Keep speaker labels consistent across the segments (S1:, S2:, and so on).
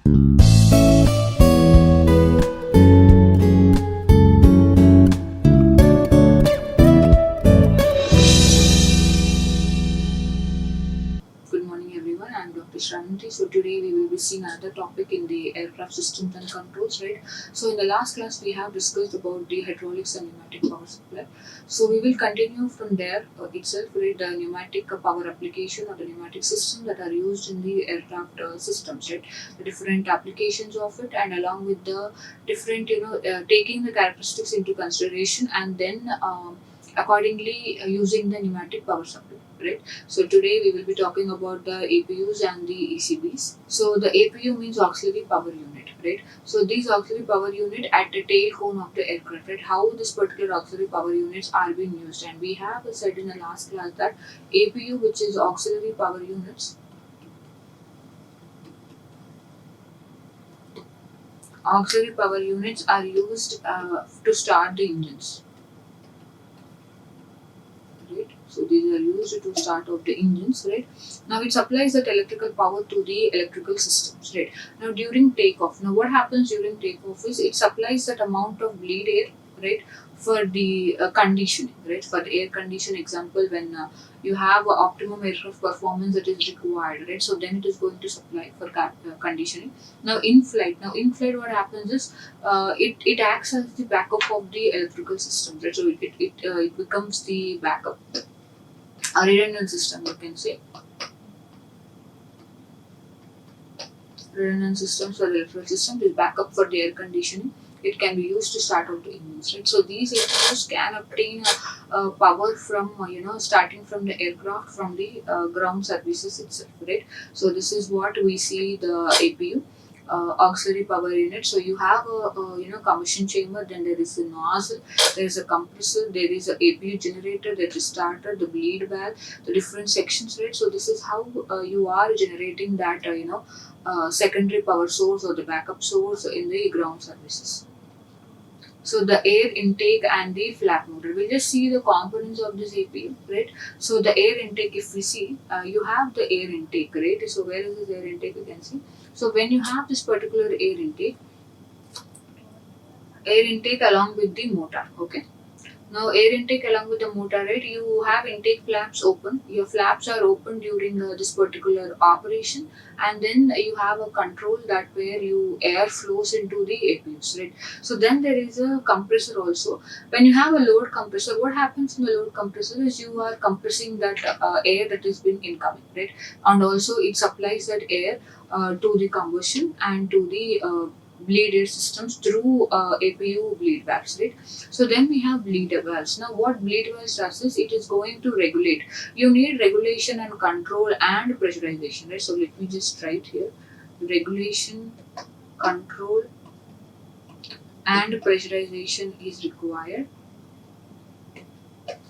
S1: Good morning everyone, I'm Dr. Sravanthi. So today we will be seeing another topic in the aircraft systems and controls, right? So in the last class we have discussed about the hydraulics and pneumatic power supply. So we will continue from there itself, right? The pneumatic power application or the pneumatic system that are used in the aircraft systems, right? The different applications of it, and along with the different, taking the characteristics into consideration, and then accordingly using the pneumatic power supply, right? So today we will be talking about the APUs and the ECBs. So the APU means auxiliary power unit, right? So these auxiliary power unit at the tail cone of the aircraft, right? How this particular auxiliary power units are being used, and we have said in the last class that APU, which is auxiliary power units, are used to start the engines. Right? So these are used to start off the engines, right? Now it supplies that electrical power to the electrical systems, right? Now during takeoff, now what happens during takeoff is it supplies that amount of bleed air, right, for the conditioning, right? For the air condition example, when you have a optimum aircraft performance that is required, right? So then it is going to supply for conditioning. Now in flight, what happens is it acts as the backup of the electrical system, right? So it becomes the backup, a redundant system, you can say. Redundant systems or electrical system is backup for the air conditioning. It can be used to start out the engines, right? So these APUs can obtain power from starting from the aircraft, from the ground services itself, right? So this is what we see the APU, auxiliary power unit. So you have a combustion chamber, then there is a nozzle, there is a compressor, there is a APU generator, there is starter, the bleed valve, the different sections, right? So this is how you are generating that secondary power source or the backup source in the ground services. So the air intake and the flap motor. We'll just see the components of this APU, right? So the air intake, if we see, you have the air intake, right? So where is this air intake? You can see. So when you have this particular air intake along with the motor, okay. Now, air intake along with the motor, right? You have intake flaps open. Your flaps are open during this particular operation, and then you have a control that where you air flows into the APUs, right? So then there is a compressor also. When you have a load compressor, what happens in the load compressor is you are compressing that air that has been incoming, right? And also it supplies that air to the combustion and to the bleed air systems through APU bleed valves, right? So then we have bleed valves. Now what bleed valves does is it is going to regulate. You need regulation and control and pressurization, right? So let me just write here: regulation, control, and pressurization is required.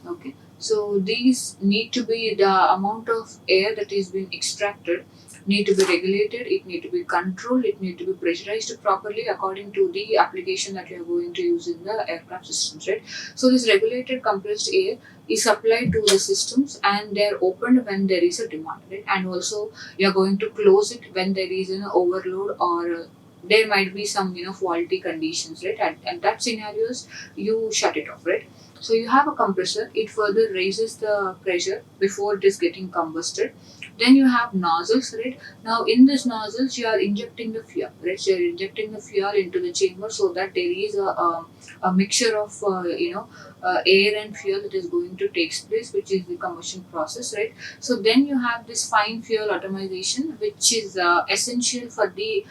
S1: Okay. So these need to be, the amount of air that is being extracted need to be regulated, it need to be controlled, it need to be pressurized properly according to the application that you are going to use in the aircraft systems, right? So this regulated compressed air is supplied to the systems, and they are opened when there is a demand, right? And also you are going to close it when there is an overload, or there might be some faulty conditions, right? And that scenarios, you shut it off, right? So you have a compressor, it further raises the pressure before it is getting combusted. Then you have nozzles, right? Now in these nozzles you are injecting the fuel, right? So you are injecting the fuel into the chamber so that there is a mixture of air and fuel that is going to take place, which is the combustion process, right? So then you have this fine fuel atomization, which is essential for the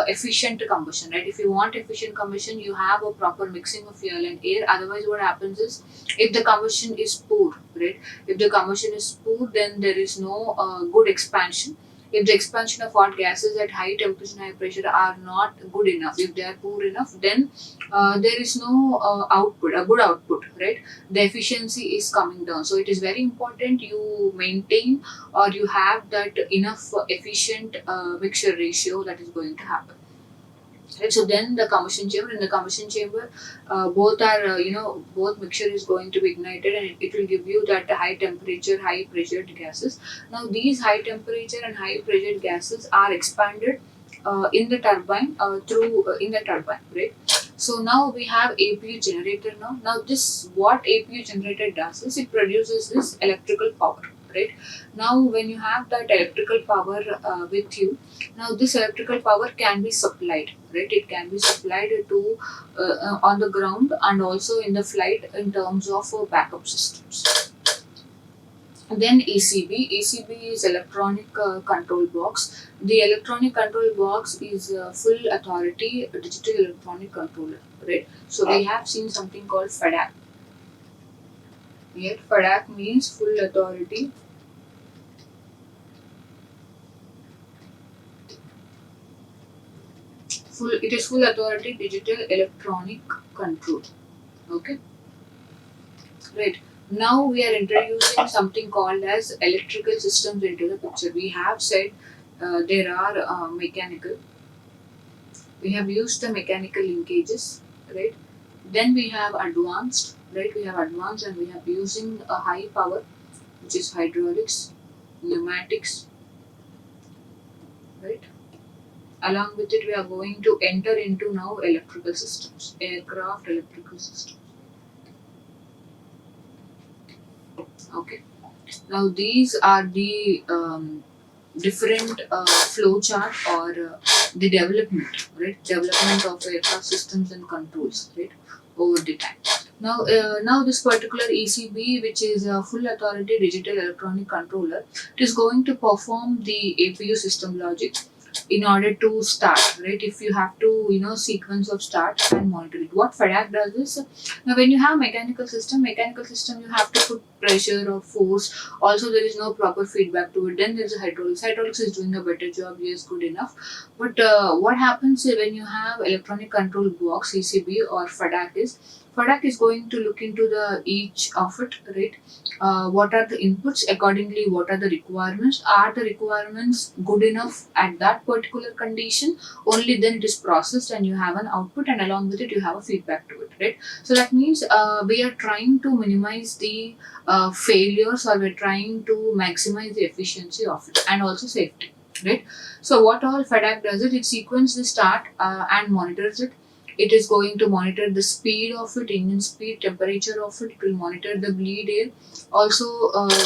S1: efficient combustion, right? If you want efficient combustion, you have a proper mixing of fuel and air. Otherwise what happens is, if the combustion is poor, right, if the combustion is poor, then there is no good expansion. If the expansion of hot gases at high temperature and high pressure are not good enough, if they are poor enough, then there is no a good output, right? The efficiency is coming down. So it is very important you maintain, or you have that enough efficient mixture ratio that is going to happen. Right, so then the combustion chamber, in the combustion chamber, both are both mixture is going to be ignited, and it will give you that high temperature, high pressured gases. Now these high temperature and high pressured gases are expanded in the turbine through in the turbine, right? So now we have APU generator now. Now this what APU generator does is it produces this electrical power, right? Now when you have that electrical power with you, now this electrical power can be supplied, right? It can be supplied to on the ground and also in the flight in terms of backup systems. Then ECB is electronic control box. The electronic control box is full authority digital electronic controller, right? So we have seen something called FADAC. Yet FADAC means full authority. It is full authority digital electronic control. Okay, right. Now we are introducing something called as electrical systems into the picture. We have said there are mechanical. We have used the mechanical linkages, right? Then we have advanced, right? We have advanced and we have using a high power, which is hydraulics, pneumatics, right? Along with it, we are going to enter into now electrical systems, aircraft electrical systems. Okay. Now these are the different flow chart or the development, right? Development of aircraft systems and controls, right? Over the time. Now this particular ECB, which is a full authority digital electronic controller, it is going to perform the APU system logic in order to start, right? If you have to, sequence of start and monitor it. What FADAC does is, now when you have mechanical system, you have to put pressure or force. Also, there is no proper feedback to it. Then there is hydraulics. Hydraulics is doing a better job. Yes, good enough. But what happens when you have electronic control box, ECB or FADAC is, FADAC is going to look into the each of it, right? What are the inputs accordingly, what are the requirements, are the requirements good enough at that particular condition, only then it is processed and you have an output and along with it you have a feedback to it, right? So that means we are trying to minimize the failures or we're trying to maximize the efficiency of it and also safety, right? So what all FADAC does it sequences the start and monitors it. It is going to monitor the speed of it, engine speed, temperature of it. It will monitor the bleed air, also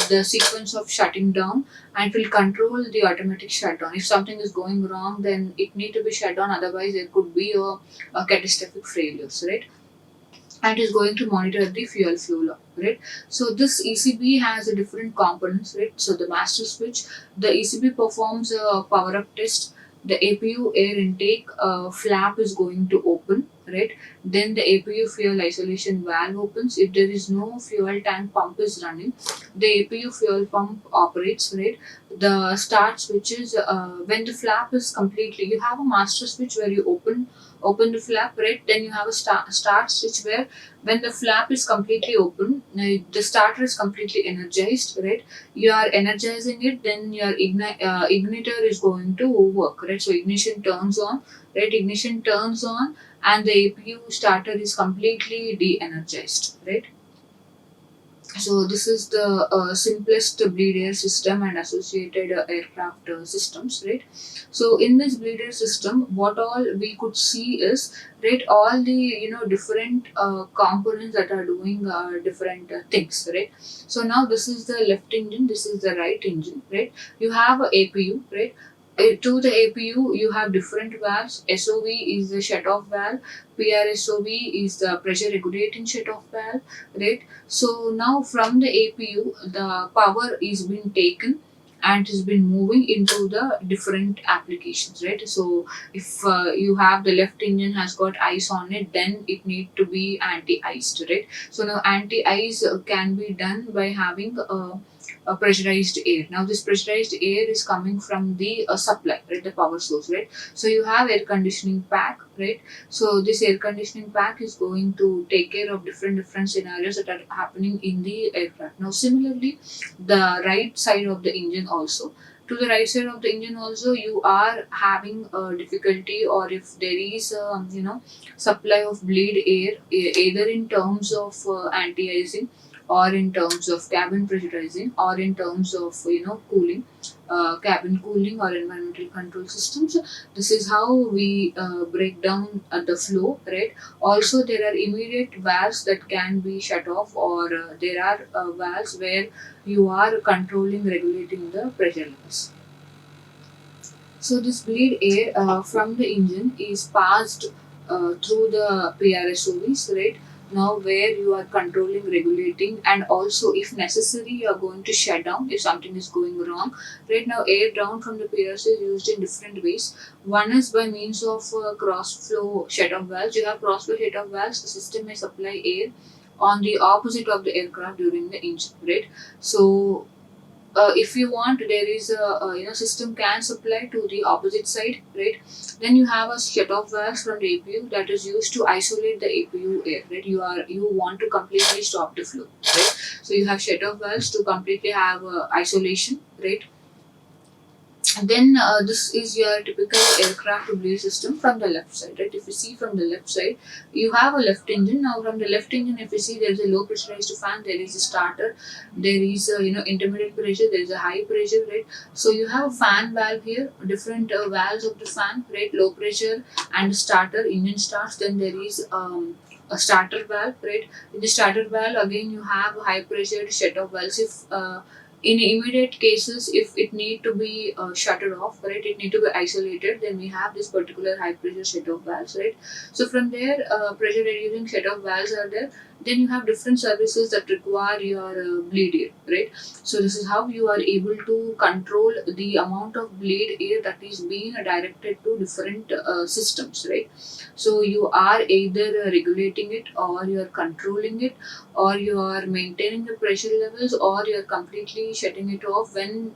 S1: the sequence of shutting down, and will control the automatic shutdown. If something is going wrong, then it need to be shut down. Otherwise, there could be a catastrophic failures, right? And is going to monitor the fuel flow, right? So this ECB has a different components, right? So the master switch, the ECB performs a power up test. The APU air intake flap is going to open, right? Then the APU fuel isolation valve opens. If there is no fuel tank pump is running, the APU fuel pump operates, right? The start switch is when the flap is completely, you have a master switch where you open the flap, right? Then you have a start switch where when the flap is completely open, the starter is completely energized, right? You are energizing it, then your igniter is going to work, right? So ignition turns on, right? Ignition turns on and the APU starter is completely de-energized, right? So this is the simplest bleed air system and associated aircraft systems, right? So in this bleed air system, what all we could see is, right, all the different components that are doing different things, right? So now this is the left engine, this is the right engine, right? You have a APU, right? To the APU, you have different valves. SOV is the shut-off valve. PRSOV is the pressure regulating shut-off valve, right? So now from the APU, the power is being taken and has been moving into the different applications, right? So if you have the left engine has got ice on it, then it need to be anti-iced, right? So now anti-ice can be done by having a pressurized air. Now this pressurized air is coming from the supply, right? The power source, right? So you have air conditioning pack, right? So this air conditioning pack is going to take care of different scenarios that are happening in the aircraft. Now similarly, the right side of the engine also. To the right side of the engine also, you are having a difficulty, or if there is a supply of bleed air, either in terms of anti-icing or in terms of cabin pressurizing, or in terms of cooling, cabin cooling or environmental control systems. This is how we break down the flow, right? Also, there are immediate valves that can be shut off, or there are valves where you are controlling, regulating the pressure levels. So this bleed air from the engine is passed through the PRSOVs, right? Now where you are controlling, regulating, and also if necessary you are going to shut down if something is going wrong. Right now air down from the PRSO is used in different ways. One is by means of cross flow shut-off valves. You have cross flow shut-off valves. The system may supply air on the opposite of the aircraft during the engine, right? So if you want, there is a system can supply to the opposite side, right? Then you have a shut off valve from the APU that is used to isolate the APU air, right? You want to completely stop the flow, right? So you have shut off valves to completely have isolation, right? And then this is your typical aircraft bleed system from the left side, right? If you see from the left side, you have a left engine. Now from the left engine, if you see there is a low pressurized fan, there is a starter, there is a intermediate pressure, there is a high pressure, right? So you have a fan valve here, different valves of the fan, right? Low pressure and starter, engine starts. Then there is a starter valve, right? In the starter valve again you have high pressure shut off valves. If in immediate cases, if it need to be shuttered off, right, it need to be isolated, then we have this particular high pressure shut off valves, right? So from there pressure reducing shut off valves are there. Then you have different services that require your bleed air, right? So this is how you are able to control the amount of bleed air that is being directed to different systems, right? So you are either regulating it, or you are controlling it, or you are maintaining the pressure levels, or you are completely shutting it off when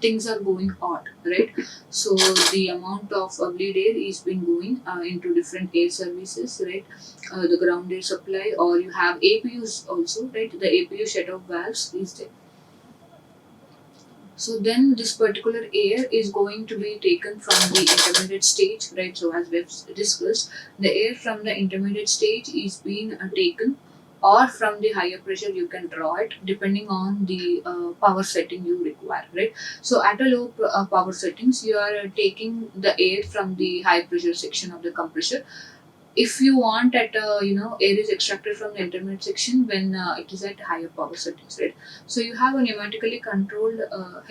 S1: things are going hot, right? So the amount of bleed air is been going into different air services, right? The ground air supply, or you have APUs also, right? The APU shut off valves is there. So then this particular air is going to be taken from the intermediate stage, right? So as we've discussed, the air from the intermediate stage is being taken, or from the higher pressure you can draw it depending on the power setting you require, right? So at a low power settings, you are taking the air from the high pressure section of the compressor. If you want at air is extracted from the intermediate section when it is at higher power settings, right? So you have a pneumatically controlled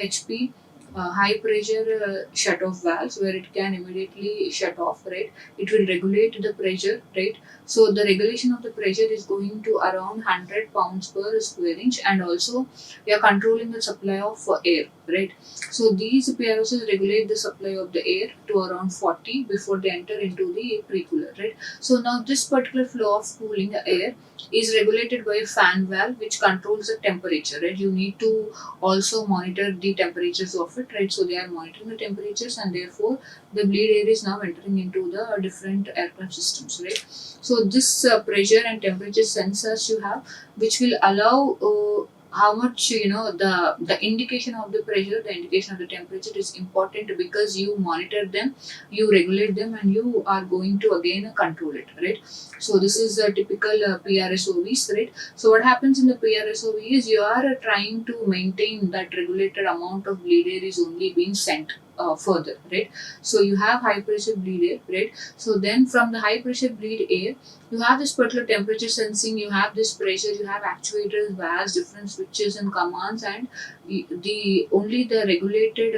S1: HP high pressure shut off valves where it can immediately shut off, right? It will regulate the pressure, right? So the regulation of the pressure is going to around 100 pounds per square inch, and also we are controlling the supply of air, right? So these PROs regulate the supply of the air to around 40 before they enter into the pre-cooler, right? So now this particular flow of cooling air is regulated by a fan valve which controls the temperature, right? You need to also monitor the temperatures of it, right? So they are monitoring the temperatures, and therefore the bleed air is now entering into the different aircraft systems, right? So this pressure and temperature sensors you have, which will allow how much the indication of the pressure, the indication of the temperature is important, because you monitor them, you regulate them, and you are going to again control it, right? So this is a typical PRSOVs, right? So what happens in the PRSOV is you are trying to maintain that regulated amount of bleed air is only being sent further, right? So you have high pressure bleed air, right? So then from the high pressure bleed air, you have this particular temperature sensing, you have this pressure, you have actuators, valves, different switches and commands, and the only the regulated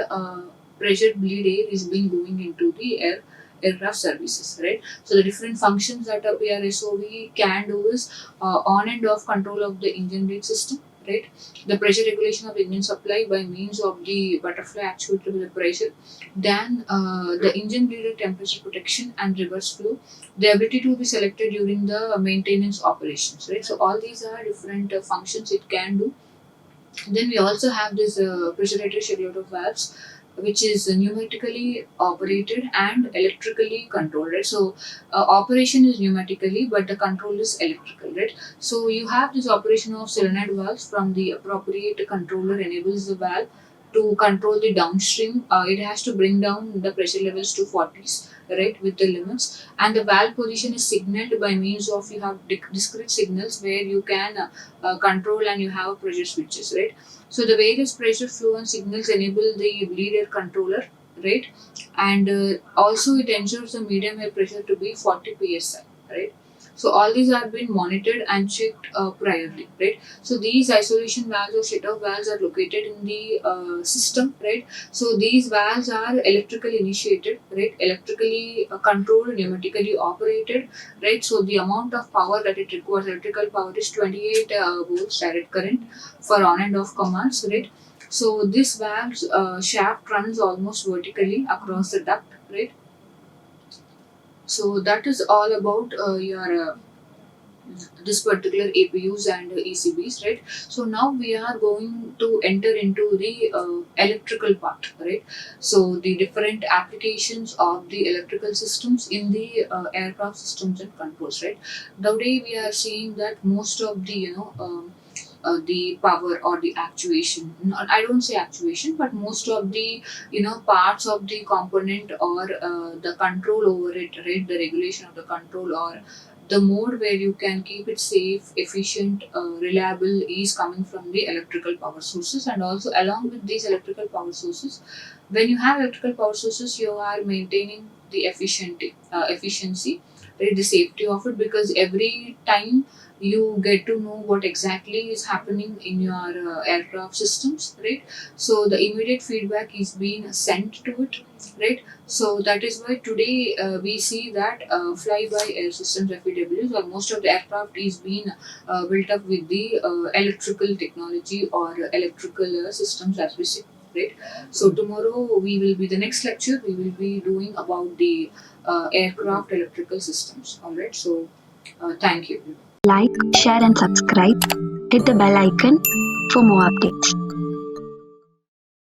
S1: pressure bleed air is being going into the aircraft services, right? So the different functions that a PRSOV can do is on and off control of the engine lead system, right? The pressure regulation of the engine supply by means of the butterfly actuator with the pressure. Then the engine bleed temperature protection and reverse flow. The ability to be selected during the maintenance operations, right? So all these are different functions it can do. Then we also have this pressurized schedule of valves, which is pneumatically operated and electrically controlled, right? So operation is pneumatically, but the control is electrical, right? So you have this operation of solenoid valves from the appropriate controller enables the valve to control the downstream. It has to bring down the pressure levels to 40s, right, with the limits. And the valve position is signaled by means of you have discrete signals where you can control, and you have pressure switches, right. So the various pressure flow and signals enable the bleed air controller, right, and also it ensures the medium air pressure to be 40 psi, right. So all these are being monitored and checked priorly, right. So these isolation valves or shut-off valves are located in the system, right. So these valves are electrically initiated, right, electrically controlled, pneumatically operated, right. So the amount of power that it requires, electrical power, is 28 volts direct current for on and off commands, right. So this valve's shaft runs almost vertically across the duct, right. So that is all about your this particular APUs and ECBs, right? So now we are going to enter into the electrical part, right? So the different applications of the electrical systems in the aircraft systems and controls, right? Today we are seeing that most of the the power or the actuation, not, I don't say actuation, but most of the parts of the component or the control over it, right, the regulation of the control or the mode where you can keep it safe, efficient, reliable is coming from the electrical power sources. And also along with these electrical power sources, when you have electrical power sources, you are maintaining the efficiency, right, the safety of it, because every time you get to know what exactly is happening in your aircraft systems, right. So the immediate feedback is being sent to it, right. So that is why today we see that fly-by-air systems (FAWs) or most of the aircraft is being built up with the electrical technology or electrical systems, as we say, right. So tomorrow we will be the next lecture. We will be doing about the aircraft electrical systems. All right. So thank you.
S2: Like, share and subscribe. Hit the bell icon for more updates.